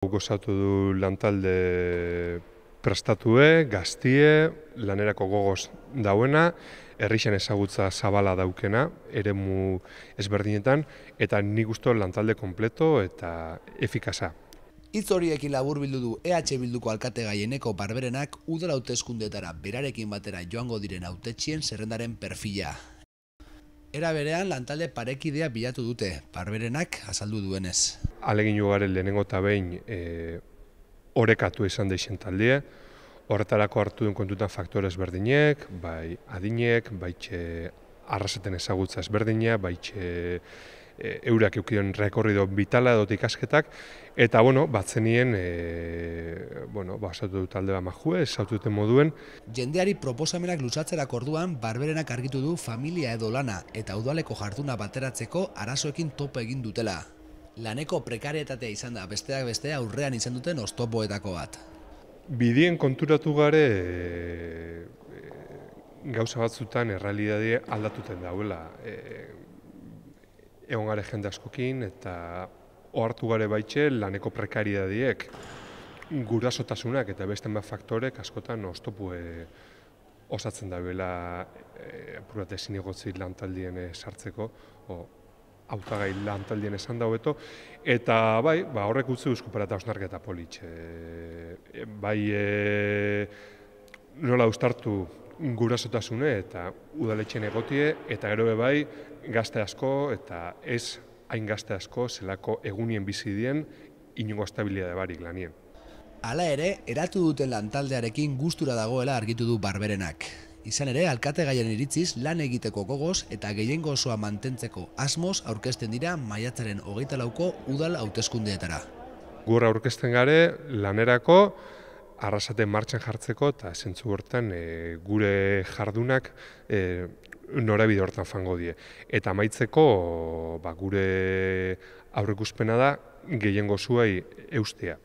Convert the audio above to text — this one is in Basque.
Gozatu du lantalde prestatue, gaztie, lanerako gogoz dauena, herrixen ezagutza zabala daukena, eremu ezberdinetan, eta nik uste lantalde kompleto eta efikaza. Hitz horiekin laburbildu du EH Bilduko alkate gaieneko Barberenak udal hauteskundeetara berarekin batera joango diren hautetxien zerrendaren perfila. Era berean lantalde parekidea bilatu dute, Barberenak azaldu duenez. Alegin jugaren lehenengo eta behin orekatu izan deixen taldie, horretarako hartu duen kontutan faktore ezberdinek, bai adinek, baitxe arrasaten ezagutza ezberdinak, baitxe eurak eukion rekorrido vitala edo ikasketak, eta batzenien osatu du talde bat majue, esautu duten moduen. Jendeari proposamenak luzatzerako orduan Barberenak argitu du familia edo lana eta udaleko jarduna bateratzeko arazoekin topo egin dutela. Laneko prekarietatea izan da besteak beste aurrean izan duten oztopoetako bat. Bidien konturatu gare gauza batzutan errealidadea aldatuten dauela. Egon gare jende askokin eta ohartu gare baitxe laneko prekariedadiek gurasotasunak eta beste bat faktorek askotan oztopu osatzen dauela apurate zinegotzi lantaldien sartzeko, hautagai lantaldien esan daueto, eta bai, horrek utzi euskupara eta osnarketa politxe. Bai, nola uztartu gurasotasune eta udaletxen egotie, eta gero bai, gazte asko eta ez hain gazte asko zelako egunien bizi dien inongo estabilidade barik lanien. Hala ere, eratu duten lantaldearekin gustura dagoela argitu du Barberenak. Izan ere, alkate gaien iritziz lan egiteko gogoz eta gehiengo osoa mantentzeko asmoz aurkezten dira maiatzaren 24ko udal hauteskundeetara. Gur aurkezten gare lanerako, arrasaten martxan jartzeko eta zentzu hortan gure jardunak norabide hortan fango die. Eta amaitzeko gure aurreikuspena da gehiengo zuei eustea.